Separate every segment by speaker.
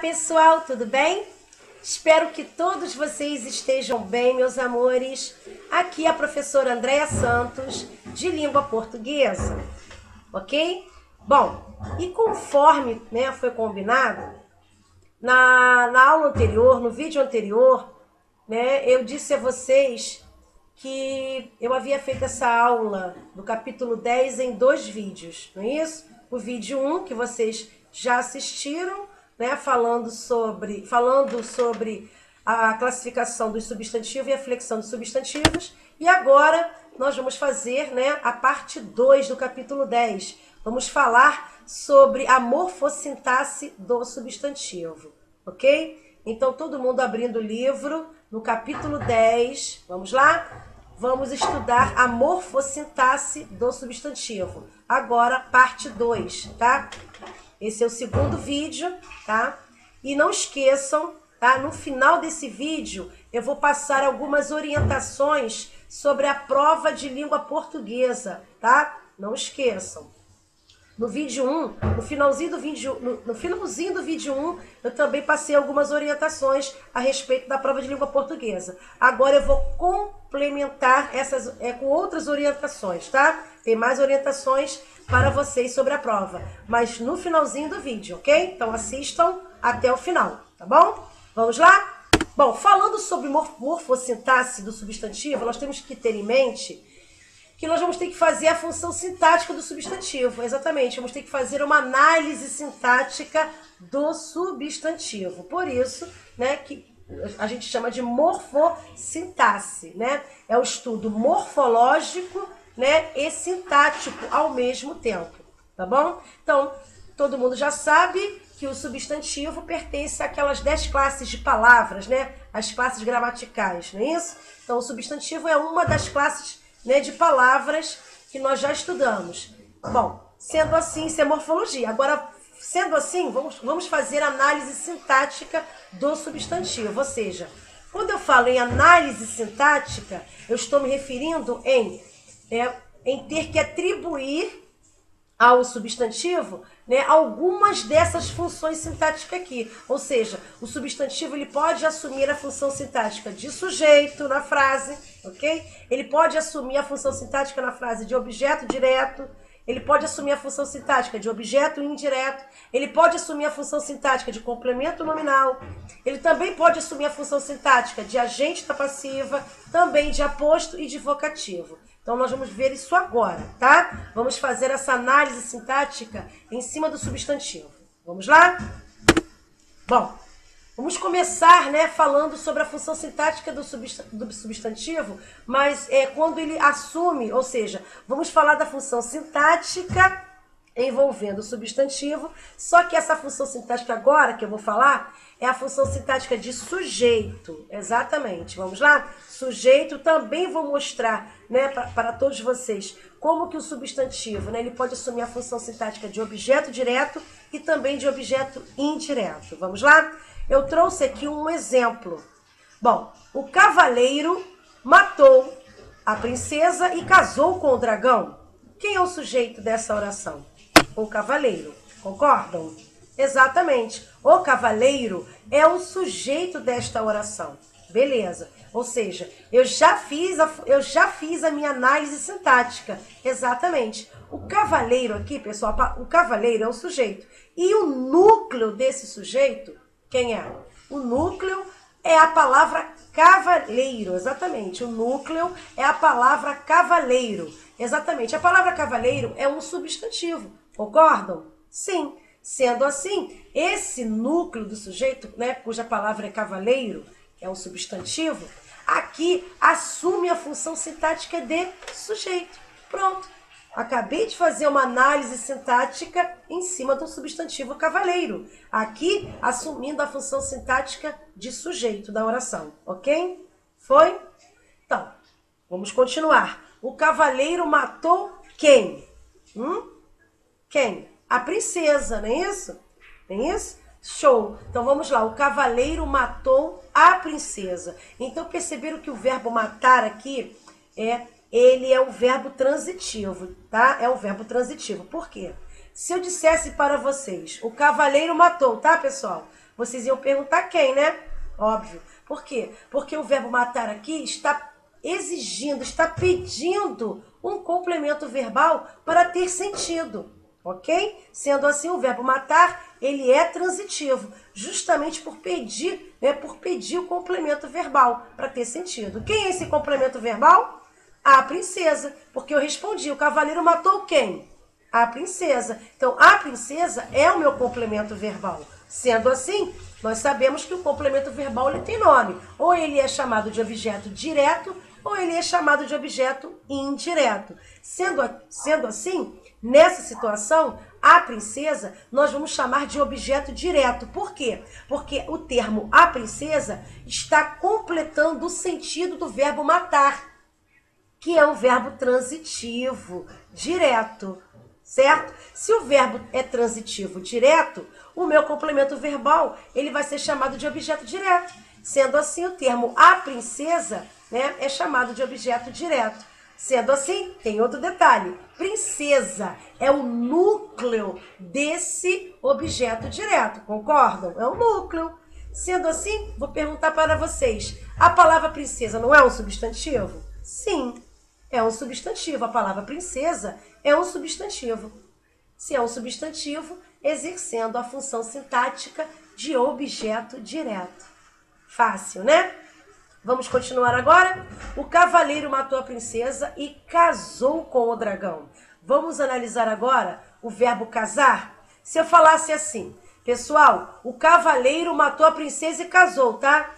Speaker 1: pessoal, tudo bem? Espero que todos vocês estejam bem, meus amores. Aqui é a professora Andréia Santos, de língua portuguesa, ok? Bom, e conforme foi combinado, na aula anterior, no vídeo anterior, eu disse a vocês que eu havia feito essa aula do capítulo 10 em 2 vídeos, não é isso? O vídeo 1, que vocês já assistiram, falando sobre a classificação dos substantivos e a flexão dos substantivos. E agora nós vamos fazer a parte 2 do capítulo 10. Vamos falar sobre a morfossintaxe do substantivo, ok? Então, todo mundo abrindo o livro, no capítulo 10, vamos lá? Vamos estudar a morfossintaxe do substantivo. Agora, parte 2, tá? Esse é o segundo vídeo, tá? E não esqueçam, tá? No final desse vídeo, eu vou passar algumas orientações sobre a prova de língua portuguesa, tá? Não esqueçam. No vídeo 1, no finalzinho do vídeo 1, eu também passei algumas orientações a respeito da prova de língua portuguesa. Agora eu vou complementar essas com outras orientações, tá? Tem mais orientações para vocês sobre a prova, mas no finalzinho do vídeo, ok? Então assistam até o final, tá bom? Vamos lá? Bom, falando sobre morfossintaxe do substantivo, nós temos que ter em mente que nós vamos ter que fazer a função sintática do substantivo. Exatamente, vamos ter que fazer uma análise sintática do substantivo. Por isso, que a gente chama de morfossintaxe, É o estudo morfológico, e sintático ao mesmo tempo, tá bom? Então, todo mundo já sabe que o substantivo pertence àquelas 10 classes de palavras, As classes gramaticais, não é isso? Então, o substantivo é uma das classes de palavras que nós já estudamos. Bom, sendo assim, isso é morfologia. Agora, sendo assim, vamos fazer análise sintática do substantivo. Ou seja, quando eu falo em análise sintática, eu estou me referindo em ter que atribuir ao substantivo algumas dessas funções sintáticas aqui. Ou seja, o substantivo ele pode assumir a função sintática de sujeito na frase, ok? Ele pode assumir a função sintática na frase de objeto direto, ele pode assumir a função sintática de objeto indireto, ele pode assumir a função sintática de complemento nominal, ele também pode assumir a função sintática de agente da passiva, também de aposto e de vocativo. Então, nós vamos ver isso agora, tá? Vamos fazer essa análise sintática em cima do substantivo. Vamos lá? Bom, vamos começar, falando sobre a função sintática do substantivo, mas quando ele assume, ou seja, vamos falar da função sintática envolvendo o substantivo, só que essa função sintática agora que eu vou falar é a função sintática de sujeito, exatamente. Vamos lá? Sujeito, também vou mostrar, para todos vocês como que o substantivo, ele pode assumir a função sintática de objeto direto e também de objeto indireto. Vamos lá? Eu trouxe aqui um exemplo. Bom, o cavaleiro matou a princesa e casou com o dragão. Quem é o sujeito dessa oração? O cavaleiro. Concordam? Exatamente. O cavaleiro é o sujeito desta oração. Beleza. Ou seja, eu já fiz a minha análise sintática. Exatamente. O cavaleiro aqui, pessoal, o cavaleiro é o sujeito. E o núcleo desse sujeito, quem é? O núcleo é a palavra cavaleiro. Exatamente. O núcleo é a palavra cavaleiro. Exatamente. A palavra cavaleiro é um substantivo. Concordam? Sim. Sendo assim, esse núcleo do sujeito, cuja palavra é cavaleiro, que é um substantivo, aqui assume a função sintática de sujeito. Pronto. Acabei de fazer uma análise sintática em cima do substantivo cavaleiro. Aqui, assumindo a função sintática de sujeito da oração. Ok? Foi? Então, vamos continuar. O cavaleiro matou quem? Quem? A princesa, não é isso? Não é isso? Show! Então vamos lá, o cavaleiro matou a princesa. Então perceberam que o verbo matar aqui ele é um verbo transitivo, tá? É um verbo transitivo. Por quê? Se eu dissesse para vocês, o cavaleiro matou, tá, pessoal? Vocês iam perguntar quem, né? Óbvio. Por quê? Porque o verbo matar aqui está exigindo, está pedindo um complemento verbal para ter sentido, ok? Sendo assim, o verbo matar, ele é transitivo, justamente por pedir, né, por pedir o complemento verbal para ter sentido. Quem é esse complemento verbal? A princesa, porque eu respondi, o cavaleiro matou quem? A princesa. Então, a princesa é o meu complemento verbal. Sendo assim, nós sabemos que o complemento verbal ele tem nome. Ou ele é chamado de objeto direto, ou ele é chamado de objeto indireto. Sendo assim, nessa situação, a princesa nós vamos chamar de objeto direto. Por quê? Porque o termo a princesa está completando o sentido do verbo matar, que é um verbo transitivo, direto, certo? Se o verbo é transitivo direto, o meu complemento verbal ele vai ser chamado de objeto direto. Sendo assim, o termo a princesa, né, é chamado de objeto direto. Sendo assim, tem outro detalhe. Princesa é o núcleo desse objeto direto, concordam? É o núcleo. Sendo assim, vou perguntar para vocês, a palavra princesa não é um substantivo? Sim, é um substantivo. A palavra princesa é um substantivo. Se é um substantivo, exercendo a função sintática de objeto direto. Fácil, né? Vamos continuar agora? O cavaleiro matou a princesa e casou com o dragão. Vamos analisar agora o verbo casar? Se eu falasse assim, pessoal, o cavaleiro matou a princesa e casou, tá?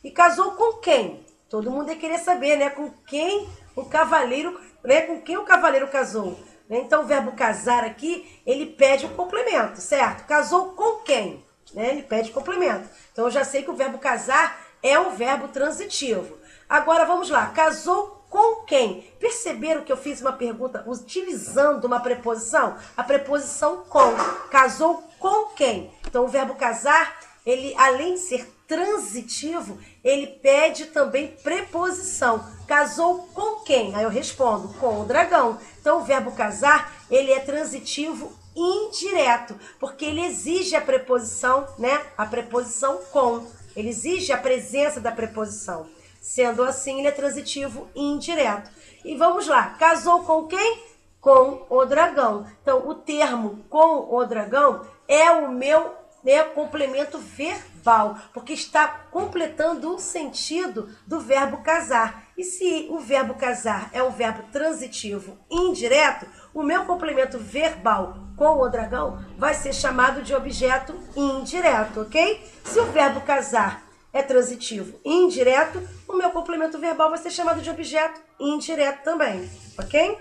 Speaker 1: E casou com quem? Todo mundo ia querer saber, né? Com quem o cavaleiro, né? Com quem o cavaleiro casou? Então, o verbo casar aqui, ele pede um complemento, certo? Casou com quem? Né? Ele pede complemento. Então, eu já sei que o verbo casar é um verbo transitivo. Agora, vamos lá. Casou com quem? Perceberam que eu fiz uma pergunta utilizando uma preposição? A preposição com. Casou com quem? Então, o verbo casar, ele, além de ser transitivo, ele pede também preposição. Casou com quem? Aí eu respondo, com o dragão. Então, o verbo casar, ele é transitivo indireto, porque ele exige a preposição, né? A preposição com. Ele exige a presença da preposição. Sendo assim, ele é transitivo indireto. E vamos lá, casou com quem? Com o dragão. Então, o termo com o dragão é o meu, né, complemento verbal, porque está completando o sentido do verbo casar. E se o verbo casar é um verbo transitivo indireto, o meu complemento verbal com o dragão vai ser chamado de objeto indireto, ok? Se o verbo casar é transitivo indireto, o meu complemento verbal vai ser chamado de objeto indireto também, ok?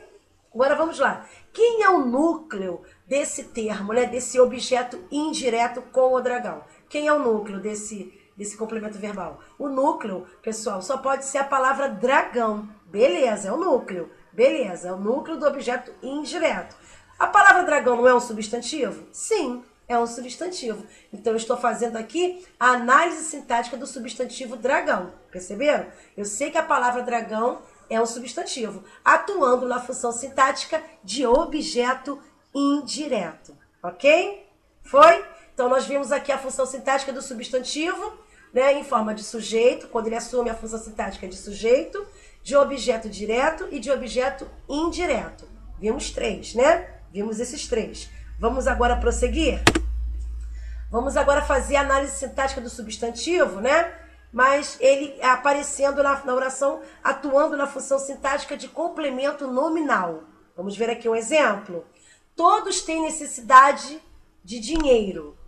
Speaker 1: Agora vamos lá. Quem é o núcleo desse termo, né, desse objeto indireto com o dragão? Quem é o núcleo desse complemento verbal? O núcleo, pessoal, só pode ser a palavra dragão. Beleza, é o núcleo. Beleza, é o núcleo do objeto indireto. A palavra dragão não é um substantivo? Sim, é um substantivo. Então, eu estou fazendo aqui a análise sintática do substantivo dragão. Perceberam? Eu sei que a palavra dragão é um substantivo, atuando na função sintática de objeto indireto. Ok? Foi? Então, nós vimos aqui a função sintática do substantivo, né, em forma de sujeito, quando ele assume a função sintática de sujeito, de objeto direto e de objeto indireto. Vimos três, né? Vimos esses três. Vamos agora prosseguir? Vamos agora fazer a análise sintática do substantivo, né? Mas ele aparecendo na oração, atuando na função sintática de complemento nominal. Vamos ver aqui um exemplo. Todos têm necessidade de dinheiro.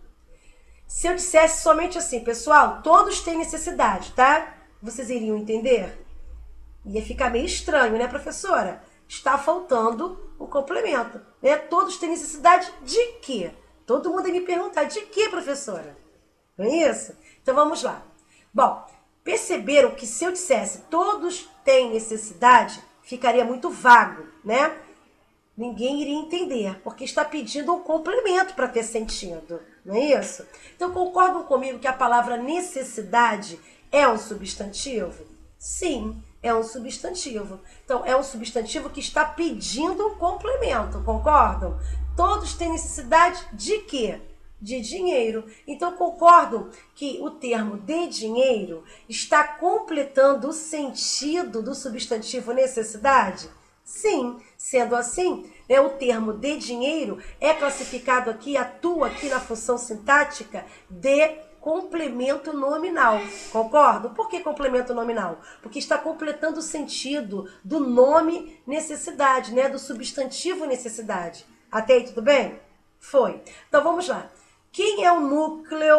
Speaker 1: Se eu dissesse somente assim, pessoal, todos têm necessidade, tá? Vocês iriam entender? Ia ficar meio estranho, né, professora? Está faltando o complemento, né? Todos têm necessidade de quê? Todo mundo ia me perguntar, de quê, professora? Não é isso? Então, vamos lá. Bom, perceberam que se eu dissesse todos têm necessidade, ficaria muito vago, né? Ninguém iria entender, porque está pedindo um complemento para ter sentido, não é isso? Então, concordam comigo que a palavra necessidade é um substantivo? Sim, é um substantivo. Então, é um substantivo que está pedindo um complemento, concordam? Todos têm necessidade de quê? de dinheiro. Então, concordam que o termo de dinheiro está completando o sentido do substantivo necessidade? Sim, sendo assim, né, o termo de dinheiro é classificado aqui, atua aqui na função sintática de complemento nominal, concordo? Por que complemento nominal? Porque está completando o sentido do nome necessidade, né? Do substantivo necessidade. Até aí, tudo bem? Foi. Então, vamos lá. Quem é o núcleo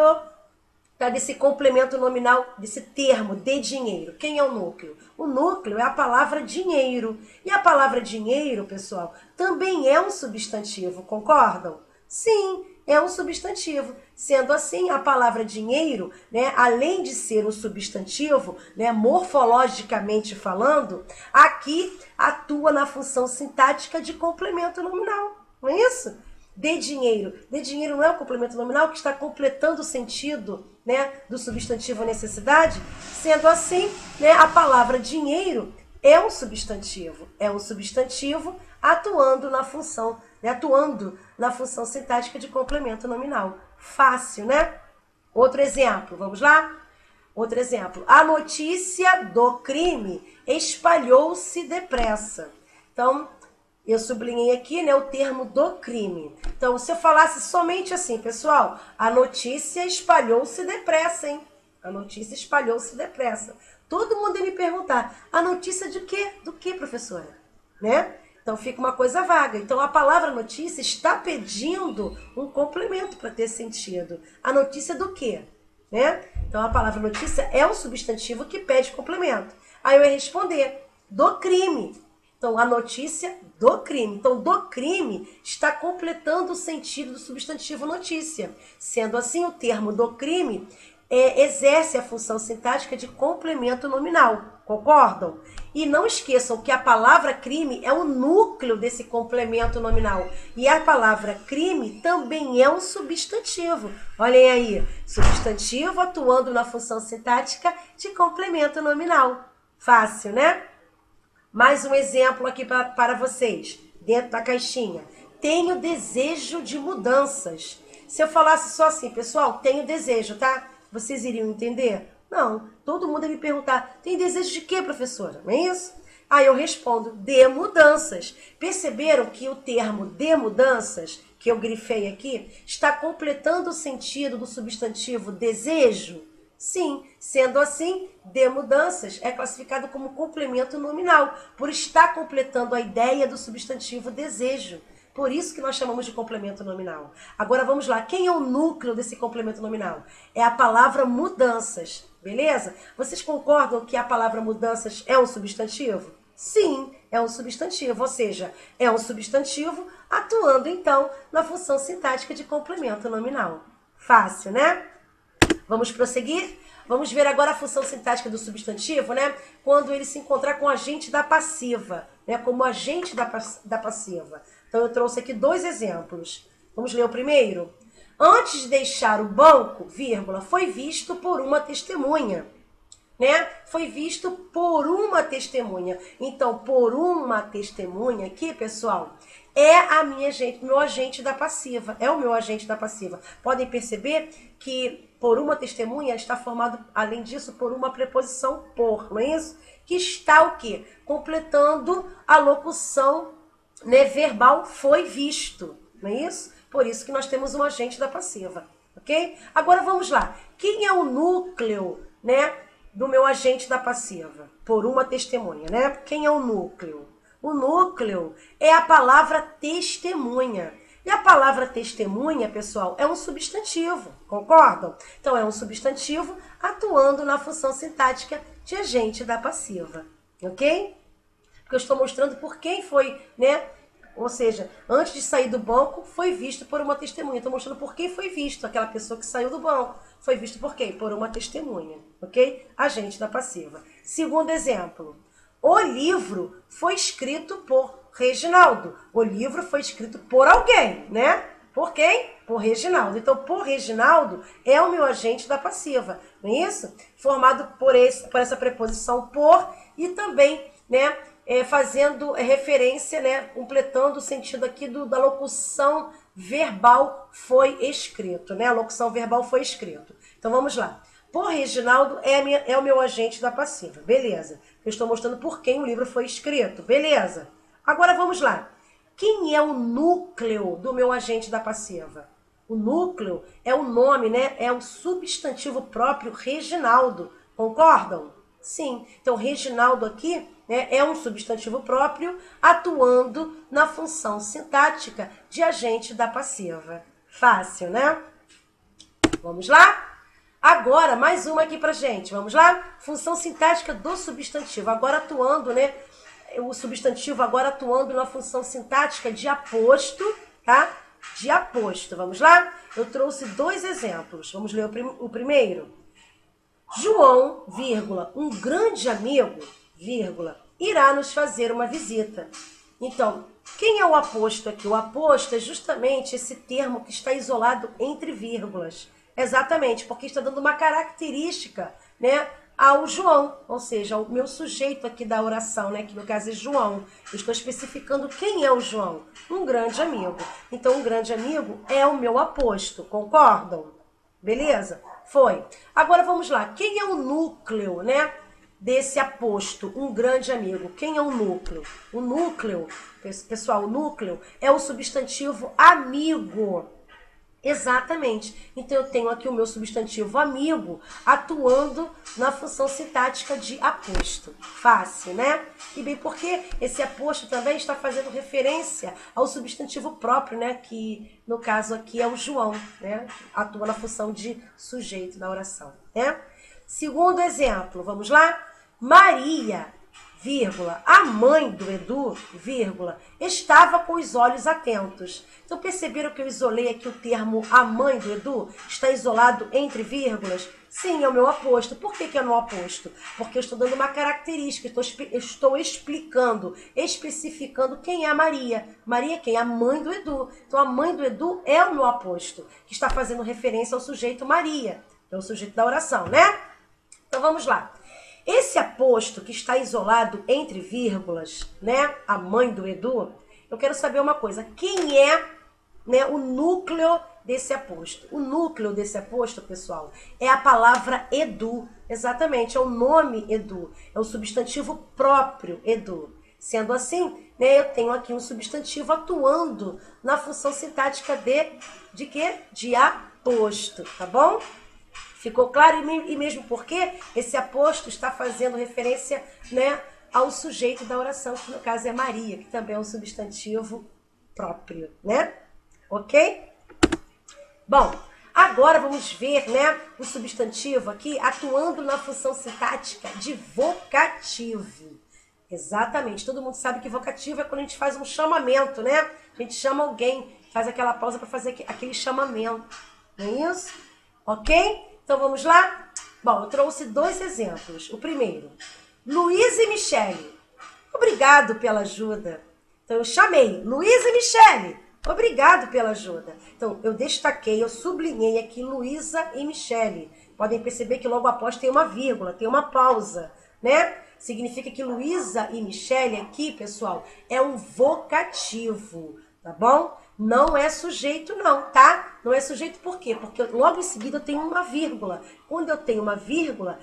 Speaker 1: desse complemento nominal, desse termo de dinheiro? Quem é o núcleo? O núcleo é a palavra dinheiro. E a palavra dinheiro, pessoal, também é um substantivo, concordam? Sim, é um substantivo. Sendo assim, a palavra dinheiro, né, além de ser um substantivo, né, morfologicamente falando, aqui atua na função sintática de complemento nominal. Não é isso? De dinheiro. De dinheiro não é o complemento nominal que está completando o sentido, né, do substantivo necessidade? Sendo assim, né, a palavra dinheiro é um substantivo. É um substantivo atuando na função, né, sintática de complemento nominal. Fácil, né? Outro exemplo, vamos lá? Outro exemplo. A notícia do crime espalhou-se depressa. Então, eu sublinhei aqui, né, o termo do crime. Então, se eu falasse somente assim, pessoal, a notícia espalhou-se depressa, hein? A notícia espalhou-se depressa. Todo mundo ia me perguntar, a notícia de quê? Do que, professora? Né? Então, fica uma coisa vaga. Então, a palavra notícia está pedindo um complemento para ter sentido. A notícia do quê? Né? Então, a palavra notícia é um substantivo que pede complemento. Aí eu ia responder, do crime. Então, a notícia do crime. Então, do crime está completando o sentido do substantivo notícia. Sendo assim, o termo do crime exerce a função sintática de complemento nominal. Concordam? E não esqueçam que a palavra crime é o núcleo desse complemento nominal. E a palavra crime também é um substantivo. Olhem aí, substantivo atuando na função sintática de complemento nominal. Fácil, né? Mais um exemplo aqui para vocês, dentro da caixinha. Tenho desejo de mudanças. Se eu falasse só assim, pessoal, tenho desejo, tá? Vocês iriam entender? Não, todo mundo ia me perguntar, tem desejo de quê, professora? Não é isso? Aí eu respondo, de mudanças. Perceberam que o termo de mudanças, que eu grifei aqui, está completando o sentido do substantivo desejo? Sim, sendo assim, de mudanças é classificado como complemento nominal, por estar completando a ideia do substantivo desejo. Por isso que nós chamamos de complemento nominal. Agora vamos lá, quem é o núcleo desse complemento nominal? É a palavra mudanças, beleza? Vocês concordam que a palavra mudanças é um substantivo? Sim, é um substantivo, ou seja, é um substantivo atuando então na função sintática de complemento nominal. Fácil, né? Vamos prosseguir? Vamos ver agora a função sintática do substantivo, né? Quando ele se encontrar com o agente da passiva, né? Como agente da passiva. Então, eu trouxe aqui dois exemplos. Vamos ler o primeiro? Antes de deixar o banco, vírgula, foi visto por uma testemunha. Né? Foi visto por uma testemunha. Então, por uma testemunha aqui, pessoal, é a minha gente, meu agente da passiva. É o meu agente da passiva. Podem perceber que por uma testemunha está formado, além disso, por uma preposição por, não é isso? Que está o quê? Completando a locução, né, verbal foi visto, não é isso? Por isso que nós temos um agente da passiva, ok? Agora vamos lá. Quem é o núcleo, né, do meu agente da passiva? Por uma testemunha, né? Quem é o núcleo? O núcleo é a palavra testemunha. E a palavra testemunha, pessoal, é um substantivo, concordam? Então, é um substantivo atuando na função sintática de agente da passiva, ok? Porque eu estou mostrando por quem foi, né? Ou seja, antes de sair do banco, foi visto por uma testemunha. Estou mostrando por quem foi visto, aquela pessoa que saiu do banco. Foi visto por quem? Por uma testemunha, ok? Agente da passiva. Segundo exemplo, o livro foi escrito por Reginaldo. O livro foi escrito por alguém, né? Por quem? Por Reginaldo. Então, por Reginaldo é o meu agente da passiva, não é isso? Formado por essa preposição por e também, né, fazendo referência, né, completando o sentido aqui da locução verbal foi escrito, né? A locução verbal foi escrito. Então vamos lá. Por Reginaldo é o meu agente da passiva, beleza. Eu estou mostrando por quem o livro foi escrito, beleza. Agora vamos lá. Quem é o núcleo do meu agente da passiva? O núcleo é o nome, né? É o substantivo próprio Reginaldo. Concordam? Sim. Então, Reginaldo aqui, né, é um substantivo próprio atuando na função sintática de agente da passiva. Fácil, né? Vamos lá? Agora, mais uma aqui pra gente. Vamos lá? Função sintática do substantivo. Agora atuando, né? O substantivo agora atuando na função sintática de aposto, tá? De aposto. Vamos lá? Eu trouxe dois exemplos. Vamos ler o primeiro. João, vírgula, um grande amigo, vírgula, irá nos fazer uma visita. Então, quem é o aposto aqui? O aposto é justamente esse termo que está isolado entre vírgulas. Exatamente, porque está dando uma característica, né, ao João, ou seja, ao meu sujeito aqui da oração, né, que no caso é João. Eu estou especificando quem é o João, um grande amigo. Então, um grande amigo é o meu aposto, concordam? Beleza? Foi. Agora vamos lá, quem é o núcleo, né, desse aposto, um grande amigo? Quem é o núcleo? O núcleo, pessoal, o núcleo é o substantivo amigo. Exatamente. Então, eu tenho aqui o meu substantivo amigo atuando na função sintática de aposto. Fácil, né? E bem, porque esse aposto também está fazendo referência ao substantivo próprio, né? Que, no caso aqui, é o João, né? Atua na função de sujeito da oração, né? Segundo exemplo, vamos lá? Maria, vírgula, a mãe do Edu, vírgula, estava com os olhos atentos. Então, perceberam que eu isolei aqui o termo a mãe do Edu? Está isolado entre vírgulas? Sim, é o meu aposto. Por que é o meu aposto? Porque eu estou dando uma característica, estou explicando, especificando quem é a Maria. Maria é quem? A mãe do Edu. Então, a mãe do Edu é o meu aposto, que está fazendo referência ao sujeito Maria, que é o sujeito da oração, né? Então, vamos lá. Esse aposto que está isolado entre vírgulas, né, a mãe do Edu, eu quero saber uma coisa. Quem é, né, o núcleo desse aposto? O núcleo desse aposto, pessoal, é a palavra Edu. Exatamente, é o nome Edu. É o substantivo próprio Edu. Sendo assim, né, eu tenho aqui um substantivo atuando na função sintática de quê? De aposto, tá bom? Ficou claro? E mesmo porque esse aposto está fazendo referência, né, ao sujeito da oração, que no caso é Maria, que também é um substantivo próprio, né? Ok? Bom, agora vamos ver, né, o substantivo aqui atuando na função sintática de vocativo. Exatamente. Todo mundo sabe que vocativo é quando a gente faz um chamamento, né? A gente chama alguém, faz aquela pausa para fazer aquele chamamento. Não é isso? Ok? Então, vamos lá? Bom, eu trouxe dois exemplos. O primeiro, Luísa e Michele, obrigado pela ajuda. Então, eu chamei Luísa e Michele, obrigado pela ajuda. Então, eu destaquei, eu sublinhei aqui Luísa e Michele. Podem perceber que logo após tem uma vírgula, tem uma pausa, né? Significa que Luísa e Michele aqui, pessoal, é um vocativo, tá bom? Não é sujeito não, tá? Não é sujeito por quê? Porque logo em seguida eu tenho uma vírgula. Quando eu tenho uma vírgula,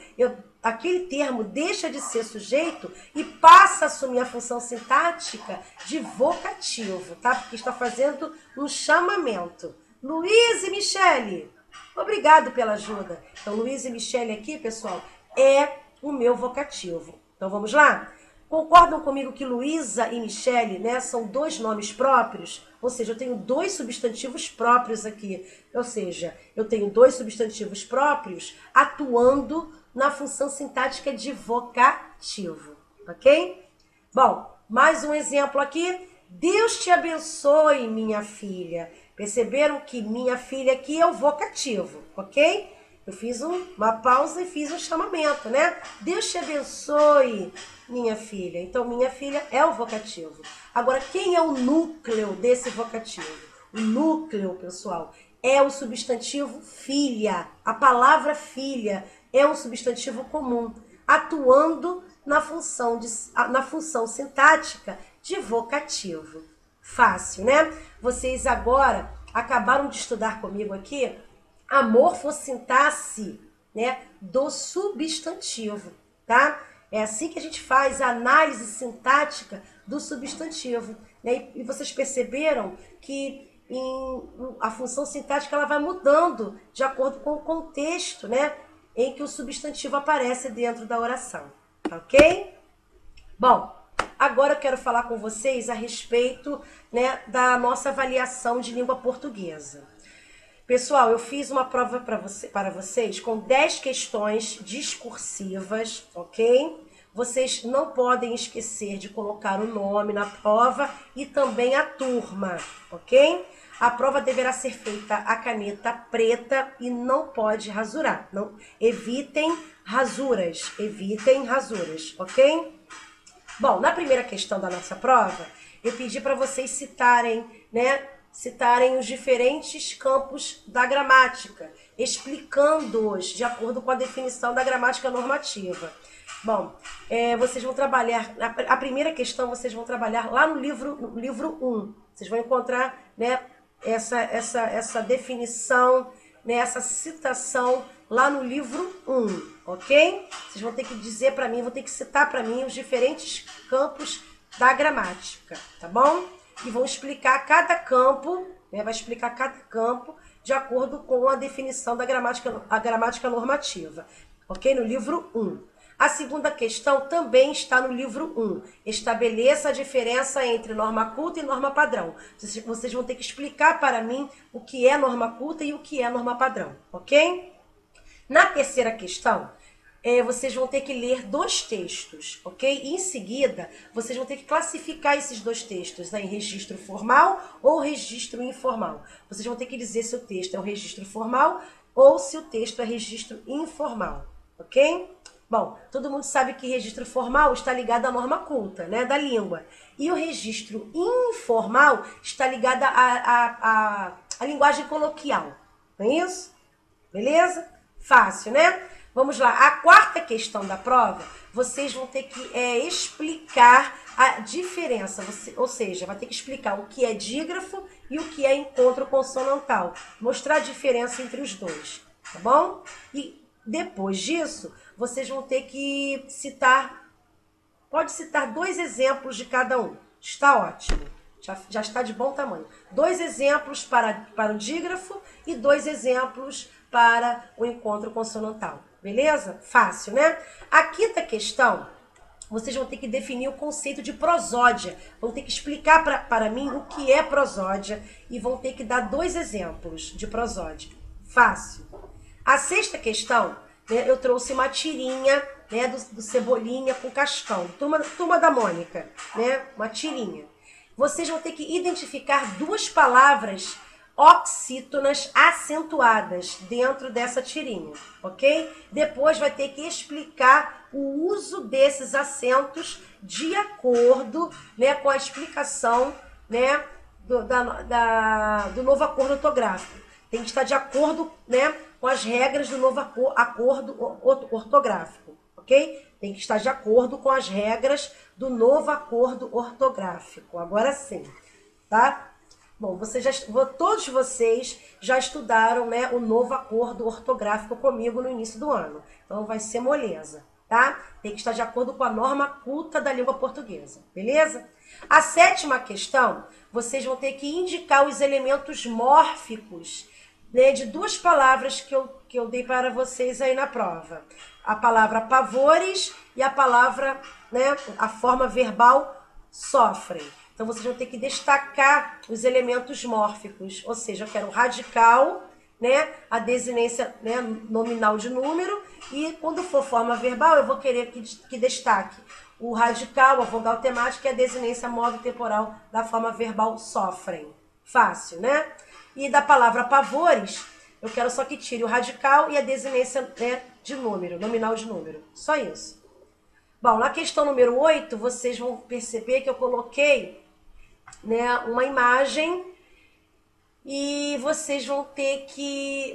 Speaker 1: aquele termo deixa de ser sujeito e passa a assumir a função sintática de vocativo, tá? Porque está fazendo um chamamento. Luiz e Michele, obrigado pela ajuda. Então, Luiz e Michele aqui, pessoal, é o meu vocativo. Então, vamos lá? Concordam comigo que Luísa e Michele, né, são dois nomes próprios? Ou seja, eu tenho dois substantivos próprios aqui. Ou seja, eu tenho dois substantivos próprios atuando na função sintática de vocativo. Ok? Bom, mais um exemplo aqui. Deus te abençoe, minha filha. Perceberam que minha filha aqui é o vocativo, ok? Eu fiz uma pausa e fiz um chamamento, né? Deus te abençoe, minha filha. Então, minha filha é o vocativo. Agora, quem é o núcleo desse vocativo? O núcleo, pessoal, é o substantivo filha. A palavra filha é um substantivo comum, atuando na função sintática de vocativo. Fácil, né? Vocês agora acabaram de estudar comigo aqui a morfossintaxe, né, do substantivo, tá? É assim que a gente faz a análise sintática do substantivo, né? E vocês perceberam que a função sintática ela vai mudando de acordo com o contexto, né, em que o substantivo aparece dentro da oração, ok? Bom, agora eu quero falar com vocês a respeito, né, da nossa avaliação de língua portuguesa. Pessoal, eu fiz uma prova para vocês com 10 questões discursivas, ok? Vocês não podem esquecer de colocar o nome na prova e também a turma, ok? A prova deverá ser feita a caneta preta e não pode rasurar. Não, evitem rasuras, ok? Bom, na primeira questão da nossa prova, eu pedi para vocês citarem, né? Citarem os diferentes campos da gramática, explicando-os de acordo com a definição da gramática normativa. Bom, vocês vão trabalhar, a primeira questão vocês vão trabalhar lá no livro 1. Vocês vão encontrar, né, essa definição, né, essa citação lá no livro 1, ok? Vocês vão ter que dizer para mim, vão ter que citar para mim os diferentes campos da gramática, tá bom? E vão explicar cada campo, né, vai explicar cada campo de acordo com a definição da gramática normativa, ok? No livro 1. A segunda questão também está no livro 1. Estabeleça a diferença entre norma culta e norma padrão. Vocês vão ter que explicar para mim o que é norma culta e o que é norma padrão, ok? Na terceira questão, vocês vão ter que ler 2 textos, ok? E em seguida, vocês vão ter que classificar esses 2 textos em registro formal ou registro informal. Vocês vão ter que dizer se o texto é um registro formal ou se o texto é registro informal, ok? Bom, todo mundo sabe que registro formal está ligado à norma culta, né, da língua. E o registro informal está ligado à linguagem coloquial. Não é isso? Beleza? Fácil, né? Vamos lá. A quarta questão da prova, vocês vão ter que explicar a diferença. Ou seja, vai ter que explicar o que é dígrafo e o que é encontro consonantal. Mostrar a diferença entre os dois, tá bom? E depois disso, vocês vão ter que citar, pode citar 2 exemplos de cada um. Está ótimo, já está de bom tamanho. 2 exemplos para o dígrafo e 2 exemplos para o encontro consonantal. Beleza? Fácil, né? A quinta questão, vocês vão ter que definir o conceito de prosódia. Vão ter que explicar para mim o que é prosódia e vão ter que dar 2 exemplos de prosódia. Fácil. A sexta questão, né, eu trouxe uma tirinha, né, do Cebolinha com Cascão. Turma da Mônica, né? Uma tirinha. Vocês vão ter que identificar 2 palavras oxítonas acentuadas dentro dessa tirinha, ok? Depois vai ter que explicar o uso desses acentos de acordo, né, com a explicação, né, do novo acordo ortográfico. Tem que estar de acordo, né, com as regras do novo acordo ortográfico, ok? Tem que estar de acordo com as regras do novo acordo ortográfico. Agora sim, tá? Bom, todos vocês já estudaram, né, o novo acordo ortográfico comigo no início do ano. Então vai ser moleza, tá? Tem que estar de acordo com a norma culta da língua portuguesa, beleza? A sétima questão, vocês vão ter que indicar os elementos mórficos, né, de 2 palavras que eu dei para vocês aí na prova. A palavra pavores e a palavra, né, a forma verbal sofrem. Então, vocês vão ter que destacar os elementos mórficos, ou seja, eu quero o radical, né, a desinência, né, nominal de número, e quando for forma verbal, eu vou querer que destaque o radical, a vogal temática e a desinência móvel temporal da forma verbal sofrem. Fácil, né? E da palavra pavores, eu quero só que tire o radical e a desinência, né, de número, nominal de número. Só isso. Bom, na questão número 8, vocês vão perceber que eu coloquei, né, uma imagem e vocês vão ter que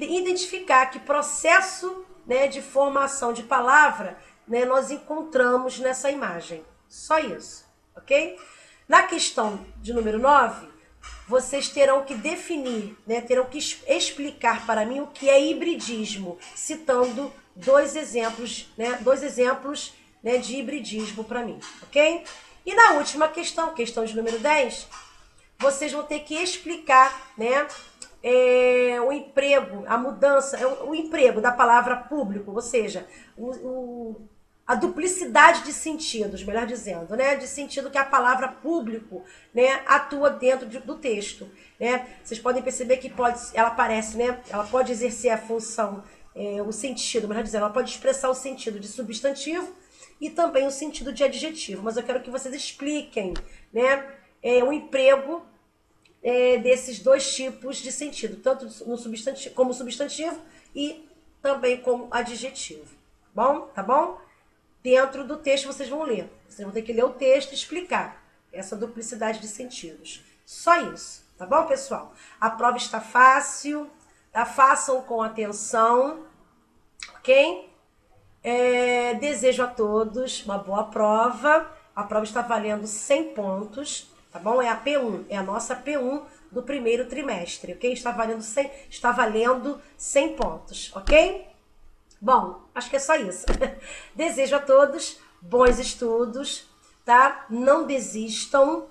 Speaker 1: identificar que processo, né, de formação de palavra, né, nós encontramos nessa imagem. Só isso, ok? Na questão de número 9, vocês terão que definir, né, terão que explicar para mim o que é hibridismo, citando dois exemplos, né, de hibridismo para mim, ok? E na última questão, questão de número 10, vocês vão ter que explicar, né, o emprego, a mudança, o emprego da palavra público, ou seja, a duplicidade de sentidos, melhor dizendo, né, de sentido que a palavra público, né, atua dentro do texto, né? Vocês podem perceber que ela aparece, né, ela pode exercer a função, o sentido, melhor dizendo, ela pode expressar o sentido de substantivo e também o sentido de adjetivo, mas eu quero que vocês expliquem, né, o emprego desses dois tipos de sentido, tanto no substantivo, como substantivo e também como adjetivo. Bom, tá bom? Dentro do texto vocês vão ler. Vocês vão ter que ler o texto e explicar essa duplicidade de sentidos. Só isso, tá bom, pessoal? A prova está fácil, tá? Façam com atenção, ok? Desejo a todos uma boa prova. A prova está valendo 100 pontos. Tá bom? É a P1, é a nossa P1 do primeiro trimestre, ok? Está valendo 100 pontos, ok? Bom, acho que é só isso. Desejo a todos bons estudos, tá? Não desistam,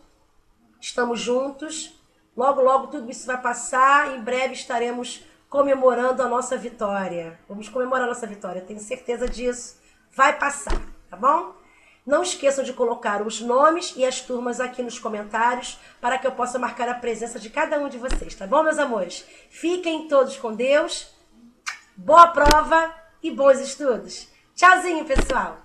Speaker 1: estamos juntos. Logo, logo tudo isso vai passar. Em breve estaremos comemorando a nossa vitória. Vamos comemorar a nossa vitória, tenho certeza disso. Vai passar, tá bom? Não esqueçam de colocar os nomes e as turmas aqui nos comentários para que eu possa marcar a presença de cada um de vocês, tá bom, meus amores? Fiquem todos com Deus, boa prova e bons estudos. Tchauzinho, pessoal!